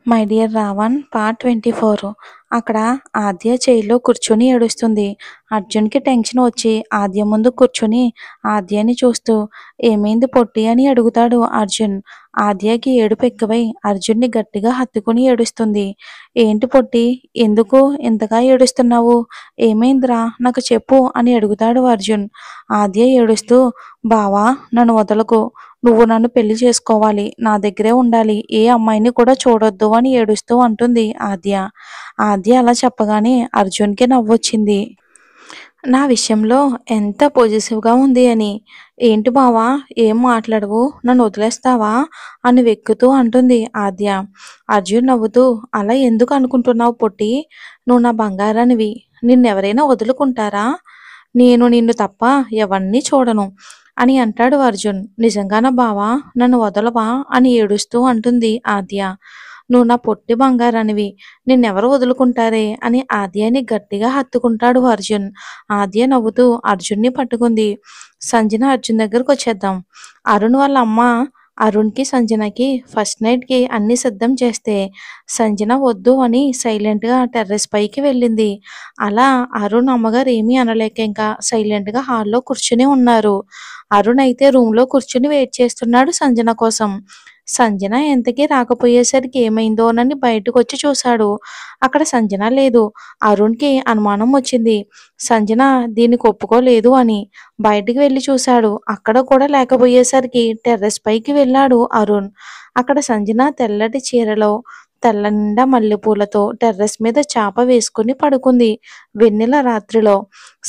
My dear Raavan part 24. అక్కడ ఆద్య చైర్లో కూర్చొని ఏడుస్తుంది. అర్జున్కి టెన్షన్ వచ్చి ఆద్య ముందు కూర్చొని ఆద్యని చూస్తూ ఏమైంది పొట్టి అని అడుగుతాడు అర్జున్. ఆద్యకి ఏడుపు ఎక్కువై అర్జున్ని గట్టిగా హత్తుకుని ఏడుస్తుంది. ఏంటి పొట్టి, ఎందుకు ఇంతగా ఏడుస్తున్నావు, ఏమైందిరా నాకు చెప్పు అని అడుగుతాడు అర్జున్. ఆద్య ఏడుస్తూ, బావా నన్ను వదలకు, నువ్వు నన్ను పెళ్లి చేసుకోవాలి, నా దగ్గరే ఉండాలి, ఏ అమ్మాయిని కూడా చూడొద్దు అని ఏడుస్తూ అంటుంది ఆద్య. ఆద్య అలా చెప్పగానే అర్జున్కి నవ్వొచ్చింది. నా విషయంలో ఎంత పొజిటివ్గా ఉంది అని. ఏంటి బావా ఏం మాట్లాడవు, నన్ను వదిలేస్తావా అని వెక్కుతూ అంటుంది ఆద్య. అర్జున్ నవ్వుతూ, అలా ఎందుకు అనుకుంటున్నావు పొట్టి, నువ్వు నా బంగారానివి, నిన్నెవరైనా వదులుకుంటారా, నేను నిన్ను తప్ప ఎవరిని చూడను అని అంటాడు అర్జున్. నిజంగానా బావా, నన్ను వదలవా అని ఏడుస్తూ అంటుంది ఆద్య. నువ్వు నా పొట్టి బంగారానివి, నిన్నెవరు వదులుకుంటారే అని ఆద్యని గట్టిగా హత్తుకుంటాడు అర్జున్. ఆద్య నవ్వుతూ అర్జున్ని పట్టుకుంది. సంజన అర్జున్ దగ్గరకు వచ్చేద్దాం. అరుణ్ వాళ్ళ అమ్మ అరుణ్కి సంజనకి ఫస్ట్ నైట్కి అన్ని సిద్ధం చేస్తే సంజన వద్దు అని సైలెంట్గా టెర్రస్ పైకి వెళ్ళింది. అలా అరుణ్ అమ్మగారు ఏమీ అనలేక ఇంకా సైలెంట్గా హాల్లో కూర్చుని ఉన్నారు. అరుణ్ అయితే రూమ్లో కూర్చుని వెయిట్ చేస్తున్నాడు సంజన కోసం. సంజన ఎంతకీ రాకపోయేసరికి ఏమైందోనని బయటకు వచ్చి చూశాడు. అక్కడ సంజన లేదు. అరుణ్కి అనుమానం వచ్చింది సంజన దీనికి ఒప్పుకోలేదు అని. బయటికి వెళ్ళి చూశాడు. అక్కడ కూడా లేకపోయేసరికి టెర్రస్ పైకి వెళ్ళాడు అరుణ్. అక్కడ సంజన తెల్లటి చీరలో తెల్ల నిండా మల్లెపూలతో టెర్రస్ మీద చాప వేసుకుని పడుకుంది. వెన్నెల రాత్రిలో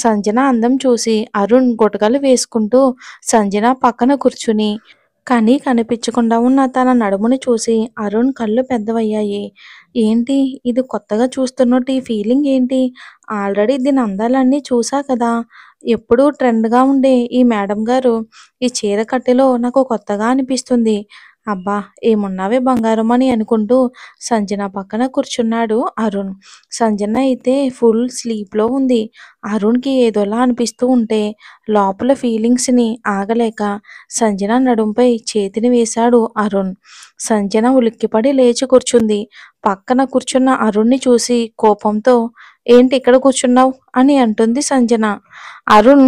సంజన అందం చూసి అరుణ్ గుటకలు వేసుకుంటూ సంజన పక్కన కూర్చుని కానీ కనిపించకుండా ఉన్న తన నడుముని చూసి అరుణ్ కళ్ళు పెద్దవయ్యాయి. ఏంటి ఇది, కొత్తగా చూస్తున్నట్టు ఈ ఫీలింగ్ ఏంటి, ఆల్రెడీ దీని అందాలన్నీ చూసా కదా, ఎప్పుడూ ట్రెండ్గా ఉండే ఈ మేడం గారు ఈ చీర కట్టెలో నాకు కొత్తగా అనిపిస్తుంది. అబ్బా ఏమున్నావే బంగారం అని అనుకుంటూ సంజన పక్కన కూర్చున్నాడు అరుణ్. సంజన అయితే ఫుల్ స్లీప్లో ఉంది. అరుణ్కి ఏదోలా అనిపిస్తూ ఉంటే లోపల ఫీలింగ్స్ని ఆగలేక సంజన నడుంపై చేతిని వేశాడు అరుణ్. సంజన ఉలిక్కిపడి లేచి కూర్చుంది. పక్కన కూర్చున్న అరుణ్ని చూసి కోపంతో, ఏంటి ఇక్కడ కూర్చున్నావు అని అంటుంది సంజన. అరుణ్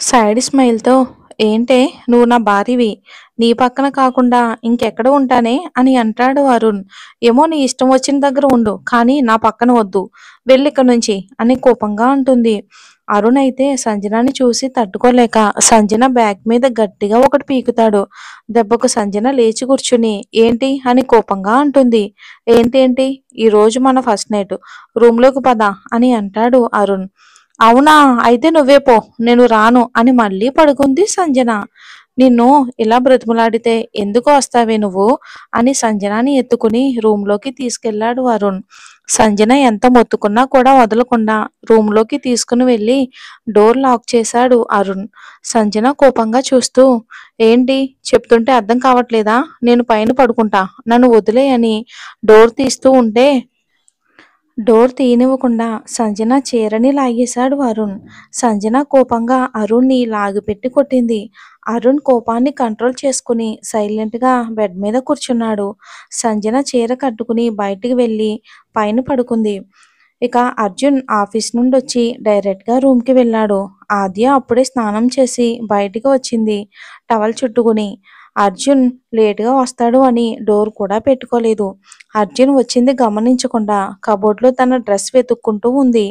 సైడ్ స్మైల్తో, ఏంటే నువ్వు నా భార్యవి, నీ పక్కన కాకుండా ఇంకెక్కడ ఉంటానే అని అంటాడు అరుణ్. ఏమో నీ ఇష్టం వచ్చిన దగ్గర ఉండు, కానీ నా పక్కన వద్దు, వెళ్ళిక్క నుంచి అని కోపంగా అంటుంది. అరుణ్ అయితే సంజనాని చూసి తట్టుకోలేక సంజన బ్యాగ్ మీద గట్టిగా ఒకటి పీకుతాడు. దెబ్బకు సంజన లేచి కూర్చుని ఏంటి అని కోపంగా అంటుంది. ఏంటేంటి, ఈరోజు మన ఫస్ట్ నైట్, రూమ్లోకి పద అని అంటాడు అరుణ్. అవునా అయితే నువ్వే పో, నేను రాను అని మళ్ళీ పడుకుంది సంజన. నిన్ను ఇలా బ్రతిమలాడితే ఎందుకు వస్తావే నువ్వు అని సంజనాని ఎత్తుకుని రూమ్లోకి తీసుకెళ్లాడు అరుణ్. సంజన ఎంత మొత్తుకున్నా కూడా వదలకుండా రూమ్లోకి తీసుకుని వెళ్ళి డోర్ లాక్ చేశాడు అరుణ్. సంజన కోపంగా చూస్తూ, ఏంటి చెప్తుంటే అర్థం కావట్లేదా, నేను పైన పడుకుంటా, నన్ను వదిలే అని డోర్ తీస్తూ ఉంటే డోర్ తీయనివ్వకుండా సంజన చీరని లాగేశాడు అరుణ్. సంజన కోపంగా అరుణ్ని లాగిపెట్టి కొట్టింది. అరుణ్ కోపాన్ని కంట్రోల్ చేసుకుని సైలెంట్గా బెడ్ మీద కూర్చున్నాడు. సంజన చీర కట్టుకుని బయటికి వెళ్ళి పైన పడుకుంది. ఇక అర్జున్ ఆఫీస్ నుండి వచ్చి డైరెక్ట్గా రూమ్కి వెళ్ళాడు. ఆద్య అప్పుడే స్నానం చేసి బయటికి వచ్చింది టవల్ చుట్టుకుని. అర్జున్ లేటుగా వస్తాడు అని డోర్ కూడా పెట్టుకోలేదు. అర్జున్ వచ్చింది గమనించకుండా కబోర్డ్లో తన డ్రెస్ వెతుక్కుంటూ ఉంది.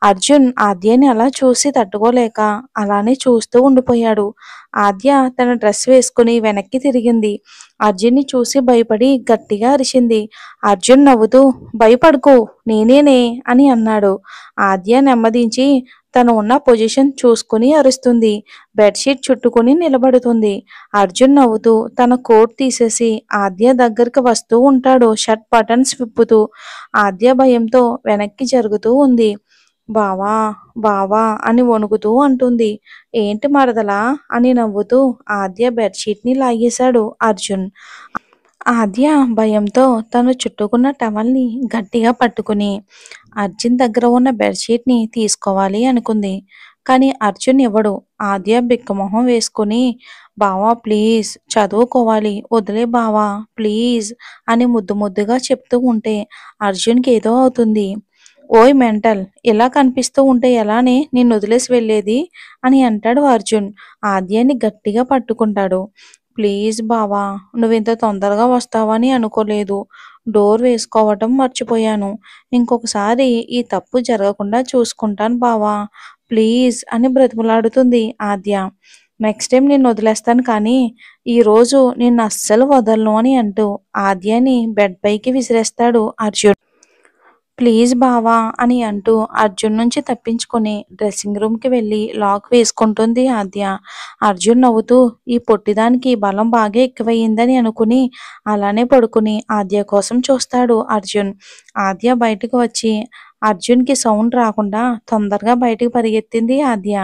అర్జున్ ఆద్యని అలా చూసి తట్టుకోలేక అలానే చూస్తూ ఉండిపోయాడు. ఆద్య తన డ్రెస్ వేసుకుని వెనక్కి తిరిగింది. అర్జున్ని చూసి భయపడి గట్టిగా అరిచింది. అర్జున్ నవ్వుతూ, భయపడుకో నేనేనే అని అన్నాడు. ఆద్య నెమ్మదించి తను ఉన్న పొజిషన్ చూసుకుని అరుస్తుంది. బెడ్షీట్ చుట్టుకుని నిలబడుతుంది. అర్జున్ నవ్వుతూ తన కోట్ తీసేసి ఆద్య దగ్గరికి వస్తూ ఉంటాడు షర్ట్ బటన్స్ విప్పుతూ. ఆద్య భయంతో వెనక్కి జరుగుతూ ఉంది. బావా బావా అని వణుకుతూ అంటుంది. ఏంటి మరదలా అని నవ్వుతూ ఆద్య బెడ్షీట్ని లాగేశాడు అర్జున్. ఆద్య భయంతో తను చుట్టుకున్న టవల్ని గట్టిగా పట్టుకుని అర్జున్ దగ్గర ఉన్న బెడ్షీట్ని తీసుకోవాలి అనుకుంది. కానీ అర్జున్ ఇవ్వడు. ఆద్య బిక్కమొహం వేసుకుని బావా ప్లీజ్ చదువుకోవాలి వదిలే బావా ప్లీజ్ అని ముద్దు ముద్దుగా చెప్తూ ఉంటే అర్జున్‌కి ఏదో అవుతుంది. ఓయ్ మెంటల్! ఇలా కనిపిస్తూ ఉంటే ఎలానే నిన్నొదిలేసి వెళ్ళేది? అని అంటాడు అర్జున్. ఆద్యాని గట్టిగా పట్టుకుంటాడు. ప్లీజ్ బావా! నువ్వింత తొందరగా వస్తావని అనుకోలేదు. డోర్ వేసుకోవటం మర్చిపోయాను. ఇంకొకసారి ఈ తప్పు జరగకుండా చూసుకుంటాను బావా! ప్లీజ్ అని బ్రతిమలాడుతుంది ఆద్య. నెక్స్ట్ టైమ్ నిన్నొదిలేస్తాను కానీ, ఈరోజు నిన్నస్సలు వదలను అని అంటూ ఆద్యని బెడ్ పైకి విసిరేస్తాడు అర్జున్. ప్లీజ్ బావా! అని అంటూ అర్జున్ నుంచి తప్పించుకొని డ్రెస్సింగ్ రూమ్‌కి వెళ్ళి లాక్ వేసుకుంటుంది ఆద్య. అర్జున్ నవ్వుతూ ఈ పొట్టిదానికి బలం బాగా ఎక్కువయిందని అనుకుని అలానే పడుకుని ఆద్య కోసం చూస్తాడు అర్జున్. ఆద్య బయటకు వచ్చి అర్జున్‌కి సౌండ్ రాకుండా తొందరగా బయటికి పరిగెత్తింది ఆద్య.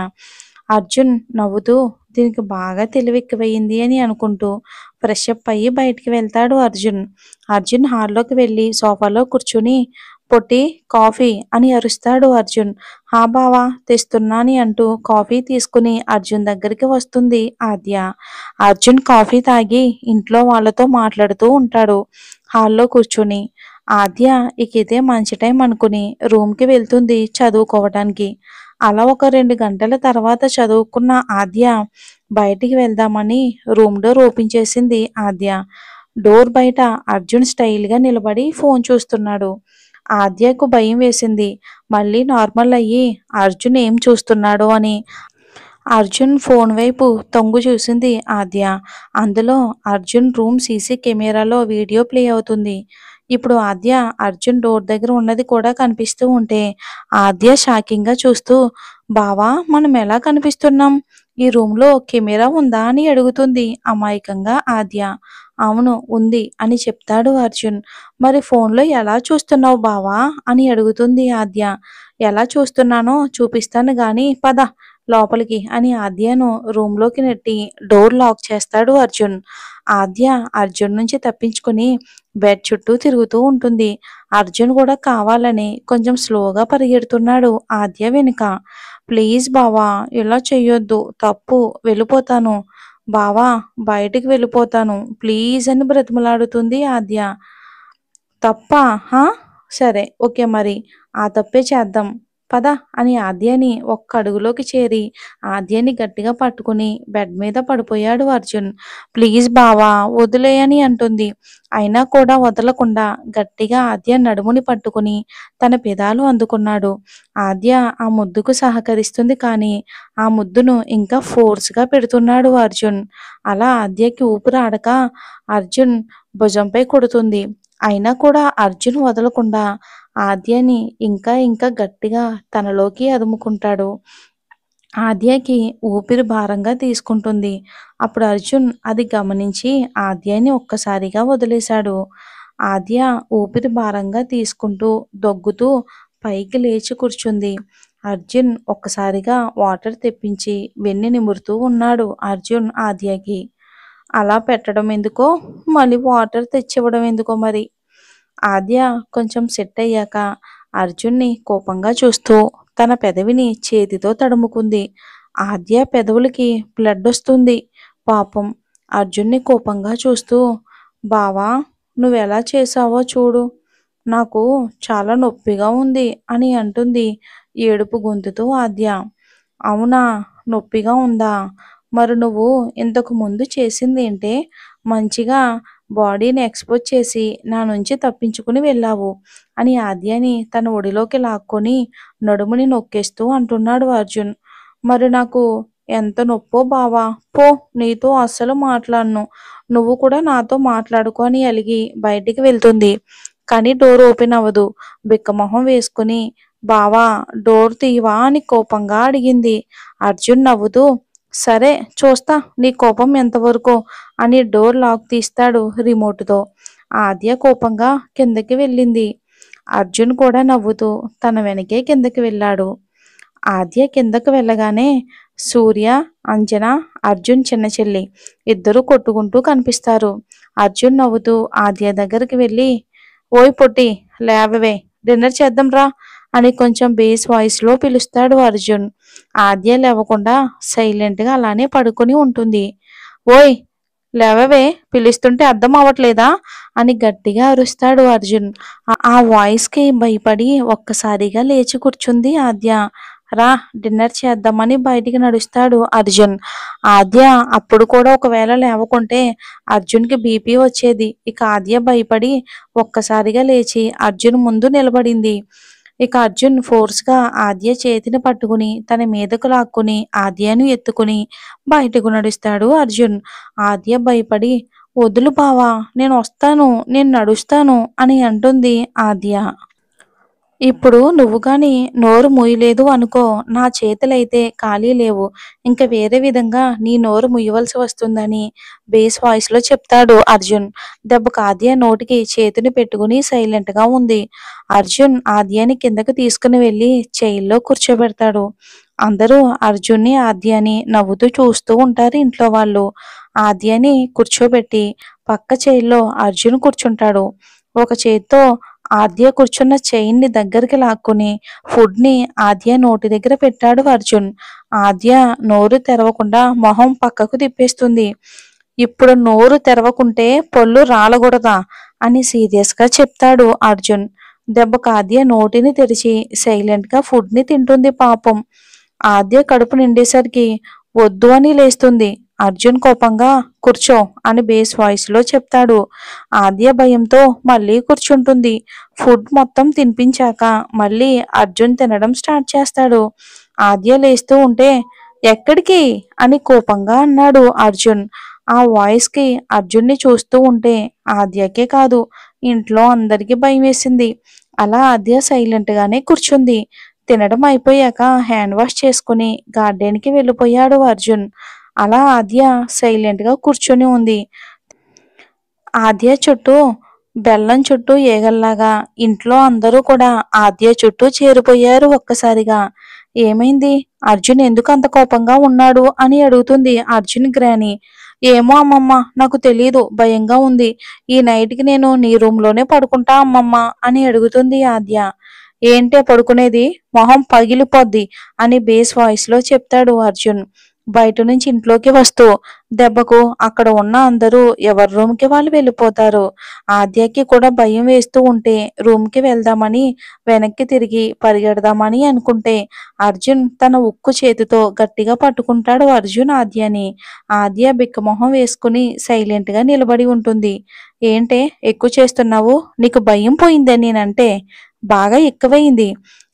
అర్జున్ నవ్వుతూ దీనికి బాగా తెలివెక్కువయింది అని అనుకుంటూ ఫ్రెష్ అప్ అయ్యి బయటికి వెళ్తాడు అర్జున్. అర్జున్ హాల్లోకి వెళ్ళి సోఫాలో కూర్చుని పొట్టి కాఫీ అని అరుస్తాడు అర్జున్. హా బావా తెస్తున్నాని అంటూ కాఫీ తీసుకుని అర్జున్ దగ్గరికి వస్తుంది ఆద్య. అర్జున్ కాఫీ తాగి ఇంట్లో వాళ్ళతో మాట్లాడుతూ ఉంటాడు హాల్లో కూర్చుని. ఆద్య ఇక ఇదే మంచి టైం అనుకుని రూమ్‌కి వెళ్తుంది చదువుకోవటానికి. అలా ఒక 2 గంటల తర్వాత చదువుకున్న ఆద్య బయటికి వెళ్దామని రూమ్ డోర్ ఓపెన్ చేసింది ఆద్య. డోర్ బయట అర్జున్ స్టైల్‌గా నిలబడి ఫోన్ చూస్తున్నాడు. ఆద్యకు భయం వేసింది. మళ్ళీ నార్మల్ అయ్యి అర్జున్ ఏం చూస్తున్నాడో అని. అర్జున్ ఫోన్ వైపు తొంగి చూసింది ఆద్య. అందులో అర్జున్ రూమ్ సీసీ కెమెరాలో వీడియో ప్లే అవుతుంది. ఇప్పుడు ఆద్య అర్జున్ డోర్ దగ్గర ఉన్నది కూడా కనిపిస్తూ ఉంటే ఆద్య షాకింగ్‌గా చూస్తూ బావా మనం ఎలా కనిపిస్తున్నాం? ఈ రూమ్‌లో కెమెరా ఉందా? అని అడుగుతుంది అమాయకంగా ఆద్య. అవును ఉంది అని చెప్తాడు అర్జున్. మరి ఫోన్‌లో ఎలా చూస్తున్నావు బావా? అని అడుగుతుంది ఆద్య. ఎలా చూస్తున్నానో చూపిస్తాను గాని పద లోపలికి అని ఆద్యను రూమ్‌లోకి నెట్టి డోర్ లాక్ చేస్తాడు అర్జున్. ఆద్య అర్జున్ నుంచి తప్పించుకొని బెడ్ చుట్టూ తిరుగుతూ ఉంటుంది. అర్జున్ కూడా కావాలని కొంచెం స్లోగా పరిగెడుతున్నాడు ఆద్య వెనుక. ప్లీజ్ బావా ఇలా చెయ్యొద్దు తప్పు వెళ్ళిపోతాను. బావా బయటికి వెళ్ళిపోతాను ప్లీజ్ అని బ్రతిమలాడుతుంది ఆద్య. తప్పా? హా! సరే ఓకే మరి. ఆ తప్పే చేద్దాం. పద అని ఆద్యని ఒక్క అడుగులోకి చేరి ఆద్యని గట్టిగా పట్టుకుని బెడ్ మీద పడిపోయాడు అర్జున్. ప్లీజ్ బావా వదిలేయ్ అని అంటుంది. అయినా కూడా వదలకుండా గట్టిగా ఆద్య నడుముని పట్టుకుని తన పెదాలు అందుకున్నాడు. ఆద్య ఆ ముద్దుకు సహకరిస్తుంది కానీ ఆ ముద్దును ఇంకా ఫోర్స్‌గా పెడుతున్నాడు అర్జున్. అలా ఆద్యకి ఊపిరాడక అర్జున్ భుజంపై కొడుతుంది. అయినా కూడా అర్జున్ వదలకుండా ఆద్యని ఇంకా ఇంకా గట్టిగా తనలోకి అదుముకుంటాడు. ఆద్యకి ఊపిరి భారంగా తీసుకుంటుంది. అప్పుడు అర్జున్ అది గమనించి ఆద్యని ఒక్కసారిగా వదిలేశాడు. ఆద్య ఊపిరి భారంగా తీసుకుంటూ దగ్గుతూ పైకి లేచి కూర్చుంది. అర్జున్ ఒక్కసారిగా వాటర్ తెప్పించి వెన్ను నిమురుతూ ఉన్నాడు అర్జున్ ఆద్యకి. అలా పెట్టడం ఎందుకో మళ్ళీ వాటర్ తెచ్చివ్వడం ఎందుకో మరి. ఆద్య కొంచెం సెట్ అయ్యాక అర్జున్ని కోపంగా చూస్తూ తన పెదవిని చేతితో తడుముకుంది. ఆద్య పెదవులకి బ్లడ్ వస్తుంది. పాపం అర్జున్ని కోపంగా చూస్తూ బావా నువ్వెలా చేశావో చూడు. నాకు చాలా నొప్పిగా ఉంది అని అంటుంది ఏడుపు గొంతుతో ఆద్య. అవునా నొప్పిగా ఉందా? మరి నువ్వు ఇంతకు ముందు చేసిందేంటే? మంచిగా బాడీని ఎక్స్‌పోజ్ చేసి నా నుంచి తప్పించుకుని వెళ్ళావు అని ఆద్యని తన ఒడిలోకి లాక్కొని నడుముని నొక్కేస్తూ అంటున్నాడు అర్జున్. మరి నాకు ఎంత నొప్పో బావా! పో నీతో అస్సలు మాట్లాడను. నువ్వు కూడా నాతో మాట్లాడకు అని అలిగి బయటికి వెళ్తుంది. కానీ డోర్ ఓపెన్ అవ్వదు. బిక్కమొహం వేసుకుని బావా డోర్ తీయవా అని కోపంగా అడిగింది. అర్జున్ నవ్వుతూ సరే చూస్తా నీ కోపం ఎంతవరకో అని డోర్ లాక్ తీస్తాడు రిమోట్‌తో. ఆద్య కోపంగా కిందకి వెళ్ళింది. అర్జున్ కూడా నవ్వుతూ తన వెనకే కిందకి వెళ్ళాడు. ఆద్య కిందకు వెళ్ళగానే సూర్య, అంజన, అర్జున్ చిన్న చెల్లి ఇద్దరూ కొట్టుకుంటూ కనిపిస్తారు. అర్జున్ నవ్వుతూ ఆద్య దగ్గరికి వెళ్ళి ఓయ్ పొట్టి లేవవే డిన్నర్ చేద్దాం రా అని కొంచెం బేస్ వాయిస్‌లో పిలుస్తాడు అర్జున్. ఆద్య లేవకుండా సైలెంట్‌గా అలానే పడుకొని ఉంటుంది. ఓయ్ లేవవే, పిలుస్తుంటే అర్థం అవ్వట్లేదా అని గట్టిగా అరుస్తాడు అర్జున్. ఆ వాయిస్‌కి భయపడి ఒక్కసారిగా లేచి కూర్చుంది ఆద్య. రా డిన్నర్ చేద్దామని బయటికి నడుస్తాడు అర్జున్. ఆద్య అప్పుడు కూడా ఒకవేళ లేవకుంటే అర్జున్‌కి బీపీ వచ్చేది. ఇక ఆద్య భయపడి ఒక్కసారిగా లేచి అర్జున్ ముందు నిలబడింది. ఇక అర్జున్ ఫోర్స్‌గా ఆద్య చేతిని పట్టుకుని తన మీదకు లాక్కుని ఆద్యను ఎత్తుకుని బయటకు నడుస్తాడు అర్జున్. ఆద్య భయపడి వదులు బావా, నేనొస్తాను, నేను నడుస్తాను అని అంటుంది ఆద్య. ఇప్పుడు నువ్వు గాని నోరు మూయలేదు అనుకో, నా చేతులైతే ఖాళీ లేవు. ఇంక వేరే విధంగా నీ నోరు ముయ్యవలసి వస్తుందని బేస్ వాయిస్‌లో చెప్తాడు అర్జున్. దెబ్బకు ఆద్య నోటికి చేతిని పెట్టుకుని సైలెంట్‌గా ఉంది. అర్జున్ ఆద్యని కిందకి తీసుకుని వెళ్ళి చైర్‌లో కూర్చోబెడతాడు. అందరూ అర్జున్ని, ఆద్యని నవ్వుతూ చూస్తూ ఉంటారు ఇంట్లో వాళ్ళు. ఆద్యని కూర్చోబెట్టి పక్క చైర్‌లో అర్జున్ కూర్చుంటాడు. ఒక చేత్తో ఆద్య కూర్చున్న చైన్ని దగ్గరికి లాక్కుని ఫుడ్‌ని ఆద్య నోటి దగ్గర పెట్టాడు అర్జున్. ఆద్య నోరు తెరవకుండా మొహం పక్కకు తిప్పేస్తుంది. ఇప్పుడు నోరు తెరవకుంటే పళ్ళు రాలగొడతా అని సీరియస్‌గా చెప్తాడు అర్జున్. దెబ్బకు ఆద్య నోటిని తెరిచి సైలెంట్‌గా ఫుడ్‌ని తింటుంది పాపం. ఆద్య కడుపు నిండేసరికి వద్దు అని లేస్తుంది. అర్జున్ కోపంగా కూర్చో అని బేస్ వాయిస్‌లో చెప్తాడు. ఆద్య భయంతో మళ్ళీ కూర్చుంటుంది. ఫుడ్ మొత్తం తినిపించాక మళ్ళీ అర్జున్ తినడం స్టార్ట్ చేస్తాడు. ఆద్య లేస్తూ ఉంటే ఎక్కడికి అని కోపంగా అన్నాడు అర్జున్. ఆ వాయిస్‌కి అర్జున్ని చూస్తూ ఉంటే ఆద్యకే కాదు ఇంట్లో అందరికీ భయమేసింది. అలా ఆద్య సైలెంట్‌గానే కూర్చుంది. తినడం అయిపోయాక హ్యాండ్ వాష్ చేసుకుని గార్డెన్‌కి వెళ్ళిపోయాడు అర్జున్. అలా ఆద్య సైలెంట్‌గా కూర్చొని ఉంది. ఆద్య చుట్టూ బెల్లం చుట్టూ ఈగల్లాగా ఇంట్లో అందరూ కూడా ఆద్య చుట్టూ చేరిపోయారు ఒక్కసారిగా. ఏమైంది? అర్జున్ ఎందుకు అంత కోపంగా ఉన్నాడు అని అడుగుతుంది అర్జున్ గ్రాని. ఏమో అమ్మమ్మ, నాకు తెలీదు, భయంగా ఉంది. ఈ నైట్‌కి నేను నీ రూమ్‌లోనే పడుకుంటా అమ్మమ్మ అని అడుగుతుంది ఆద్య. ఏంటే పడుకునేది? మొహం పగిలిపోద్ది అని బేస్ వాయిస్‌లో చెప్తాడు అర్జున్. బయట నుంచి ఇంట్లోకి వస్తూ దెబ్బకు అక్కడ ఉన్న అందరూ ఎవరి రూమ్‌కి వాళ్ళు వెళ్ళిపోతారు. ఆద్యకి కూడా భయం వేస్తూ ఉంటే రూమ్‌కి వెళ్దామని వెనక్కి తిరిగి పరిగెడదామని అనుకుంటే అర్జున్ తన ఉక్కు చేతితో గట్టిగా పట్టుకుంటాడు అర్జున్ ఆద్యని. ఆద్య బిక్కమొహం వేసుకుని సైలెంట్‌గా నిలబడి ఉంటుంది. ఏంటే ఎక్కువ చేస్తున్నావు? నీకు భయం పోయిందే నేనంటే? బాగా ఎక్కువయింది.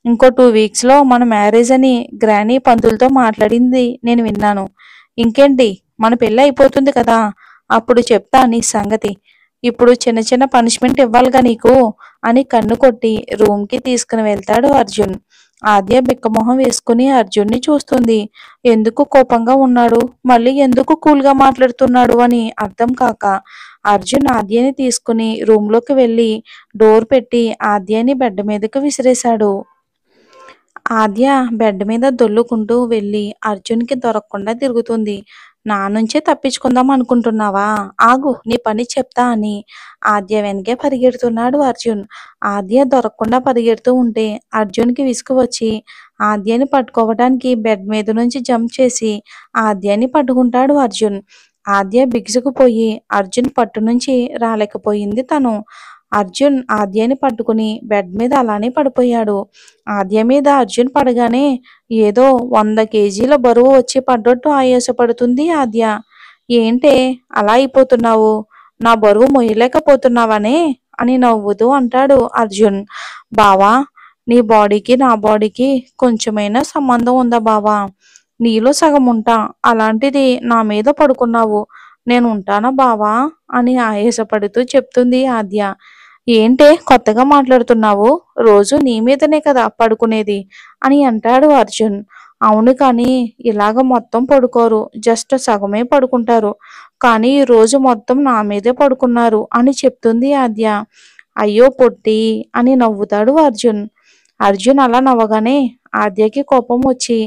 ఇంకో 2 వీక్స్‌లో మన మ్యారేజ్ అని గ్రానీ పంతులతో మాట్లాడింది నేను విన్నాను. ఇంకేంటి, మన పెళ్లి అయిపోతుంది కదా! అప్పుడు చెప్తా నీ సంగతి. ఇప్పుడు చిన్న చిన్న పనిష్మెంట్ ఇవ్వాలిగా నీకు అని కన్ను కొట్టి రూమ్‌కి తీసుకుని వెళ్తాడు అర్జున్. ఆద్య బిక్కమొహం వేసుకుని అర్జున్‌ని చూస్తుంది. ఎందుకు కోపంగా ఉన్నాడు? మళ్ళీ ఎందుకు కూల్‌గా మాట్లాడుతున్నాడు అని అర్థం కాక అర్జున్ ఆద్యని తీసుకుని రూమ్‌లోకి వెళ్ళి డోర్ పెట్టి ఆద్యని బెడ్ మీదకి విసిరేశాడు. ఆద్య బెడ్ మీద దొర్లుకుంటూ వెళ్ళి అర్జున్‌కి దొరకకుండా తిరుగుతుంది. నా నుంచే తప్పించుకుందాం అనుకుంటున్నావా? ఆగు, నీ పని చెప్తా అని ఆద్య వెనకే పరిగెడుతున్నాడు అర్జున్. ఆద్య దొరకకుండా పరిగెడుతూ ఉంటే అర్జున్‌కి విసుగు వచ్చి ఆద్యని పట్టుకోవడానికి బెడ్ మీద నుంచి జంప్ చేసి ఆద్యని పట్టుకుంటాడు అర్జున్. ఆద్య బిగుసుకుపోయి అర్జున్ పట్టు నుంచి రాలేకపోయింది తను. అర్జున్ ఆద్యని పట్టుకుని బెడ్ మీద అలానే పడిపోయాడు. ఆద్య మీద అర్జున్ పడగానే ఏదో 100 కేజీల బరువు వచ్చి పడ్డట్టు ఆయాసపడుతుంది ఆద్య. ఏంటే అలా అయిపోతున్నావు? నా బరువు మొయ్యలేకపోతున్నావనే అని నవ్వుతూ అంటాడు అర్జున్. బావా, నీ బాడీకి నా బాడీకి కొంచెమైనా సంబంధం ఉందా బావా? నీలో సగం ఉంటా. అలాంటిది నా మీద పడుకున్నావు. నేను ఉంటానా బావా అని ఆయాసపడుతూ చెప్తుంది ఆద్య. ఏంటే కొత్తగా మాట్లాడుతున్నావు? రోజు నీ మీదనే కదా పడుకునేది అని అంటాడు అర్జున్. అవును కానీ ఇలాగ మొత్తం పడుకోరు. జస్ట్ సగమే పడుకుంటారు. కానీ ఈ రోజు మొత్తం నా మీదే పడుకున్నారు అని చెప్తుంది ఆద్య. అయ్యో పొట్టి అని నవ్వుతాడు అర్జున్. అర్జున్ అలా నవ్వగానే ఆద్యకి కోపం వచ్చి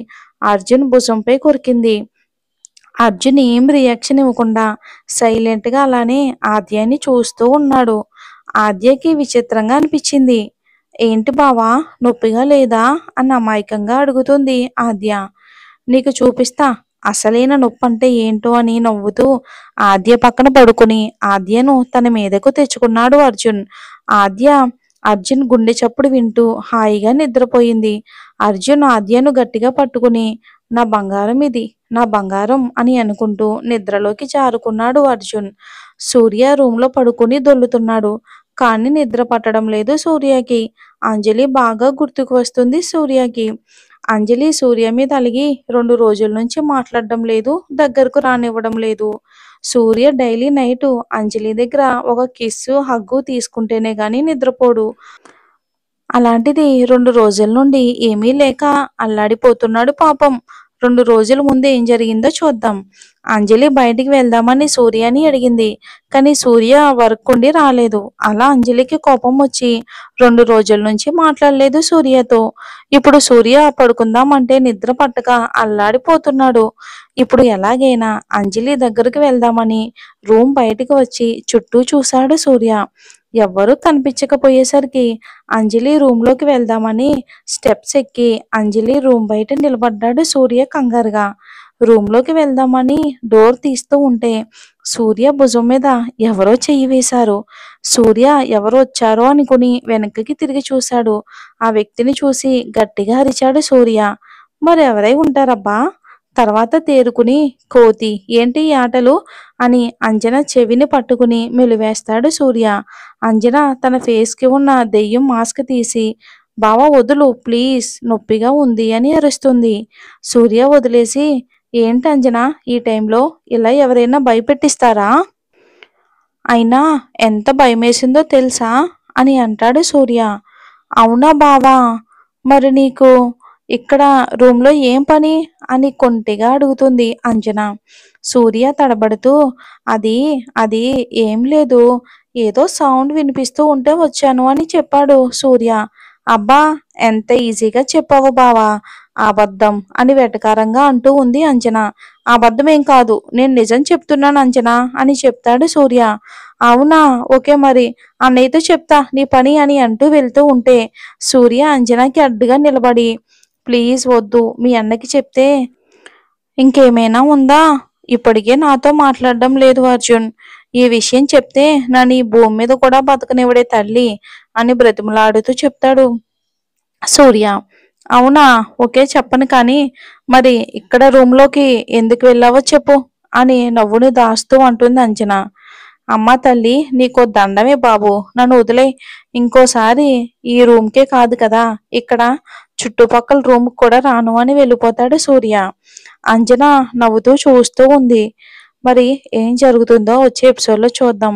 అర్జున్ భుజంపై కొరికింది. అర్జున్ ఏం రియాక్షన్ ఇవ్వకుండా సైలెంట్‌గా అలానే ఆద్యని చూస్తూ ఉన్నాడు. ఆద్యకి విచిత్రంగా అనిపించింది. ఏంటి బావా, నొప్పిగా లేదా అని అమాయకంగా అడుగుతుంది ఆద్య. నీకు చూపిస్తా అసలైన నొప్పి అంటే ఏంటో అని నవ్వుతూ ఆద్య పక్కన పడుకుని ఆద్యను తన మీదకు తెచ్చుకున్నాడు అర్జున్. ఆద్య అర్జున్ గుండె చప్పుడు వింటూ హాయిగా నిద్రపోయింది. అర్జున్ ఆద్యను గట్టిగా పట్టుకుని నా బంగారం ఇది, నా బంగారం అని అనుకుంటూ నిద్రలోకి జారుకున్నాడు అర్జున్. సూర్య రూంలో పడుకుని దొల్లుతున్నాడు. కానీ నిద్ర పట్టడం లేదు సూర్యకి. అంజలి బాగా గుర్తుకు వస్తుంది సూర్యకి. అంజలి సూర్య మీద అలిగి 2 రోజుల నుంచి మాట్లాడడం లేదు, దగ్గరకు రానివ్వడం లేదు. సూర్య డైలీ నైటు అంజలి దగ్గర ఒక కిస్సు, హగ్గు తీసుకుంటేనే గాని నిద్రపోడు. అలాంటిది 2 రోజుల నుండి ఏమీ లేక అల్లాడిపోతున్నాడు పాపం. 2 రోజుల ముందు ఏం జరిగిందో చూద్దాం. అంజలి బయటికి వెళ్దామని సూర్యని అడిగింది. కానీ సూర్య వర్క్ ఉండి రాలేదు. అలా అంజలికి కోపం వచ్చి 2 రోజుల నుంచి మాట్లాడలేదు సూర్యతో. ఇప్పుడు సూర్య పడుకుందామంటే నిద్ర పట్టక అల్లాడిపోతున్నాడు. ఇప్పుడు ఎలాగైనా అంజలి దగ్గరికి వెళ్దామని రూమ్ బయటికి వచ్చి చుట్టూ చూశాడు సూర్య. ఎవ్వరూ కనిపించకపోయేసరికి అంజలి రూంలోకి వెళ్దామని స్టెప్స్ ఎక్కి అంజలి రూమ్ బయట నిలబడ్డాడు సూర్య కంగారుగా. రూంలోకి వెళ్దామని డోర్ తీస్తూ ఉంటే సూర్య భుజం మీద ఎవరో చెయ్యి వేశారు. సూర్య ఎవరో వచ్చారో అనుకుని వెనక్కి తిరిగి చూశాడు. ఆ వ్యక్తిని చూసి గట్టిగా అరిచాడు సూర్య. మరెవరై ఉంటారబ్బా? తర్వాత తేరుకుని కోతి ఏంటి ఈ ఆటలు అని అంజన చెవిని పట్టుకుని మెలివేస్తాడు సూర్య. అంజన తన ఫేస్కి ఉన్న దెయ్యం మాస్క్ తీసి బావా వదులు ప్లీజ్ నొప్పిగా ఉంది అని అరుస్తుంది. సూర్య వదిలేసి ఏంటి అంజన ఈ టైంలో ఇలా ఎవరైనా భయపెట్టిస్తారా? అయినా ఎంత భయమేసిందో తెలుసా అని అంటాడు సూర్య. అవునా బావా? మరి నీకు ఇక్కడ రూమ్లో ఏం పని అని కొంటెగా అడుగుతుంది అంజన. సూర్య తడబడుతూ అది అది ఏం లేదు, ఏదో సౌండ్ వినిపిస్తూ ఉంటే వచ్చాను అని చెప్పాడు సూర్య. అబ్బా ఎంత ఈజీగా చెప్పావు బావా, అబద్ధం అని వెటకారంగా అంటూ ఉంది అంజన. అబద్ధం ఏం కాదు, నేను నిజం చెప్తున్నాను అంజన అని చెప్తాడు సూర్య. అవునా ఓకే మరి అన్నయ్యతో చెప్తా నీ పని అని అంటూ వెళ్తూ ఉంటే సూర్య అంజనకి అడ్డుగా నిలబడి ప్లీజ్ వద్దు, మీ అన్నకి చెప్తే ఇంకేమైనా ఉందా? ఇప్పటికే నాతో మాట్లాడడం లేదు అర్జున్. ఈ విషయం చెప్తే నన్ను ఈ భూమి మీద కూడా బతకనివ్వడే తల్లి అని బ్రతిమలాడుతూ చెప్తాడు సూర్య. అవునా ఓకే చెప్పను కానీ మరి ఇక్కడ రూమ్లోకి ఎందుకు వెళ్ళావో చెప్పు అని నవ్వును దాస్తూ అంటుంది అంజన. అమ్మ తల్లి నీకో దండమే బాబు, నన్ను వదిలే. ఇంకోసారి ఈ రూమ్కే కాదు కదా ఇక్కడ చుట్టుపక్కల రూమ్ కూడా రాను అని వెళ్ళిపోతాడు సూర్య. అంజన నవ్వుతూ చూస్తూ ఉంది. మరి ఏం జరుగుతుందో వచ్చే ఎపిసోడ్లో చూద్దాం.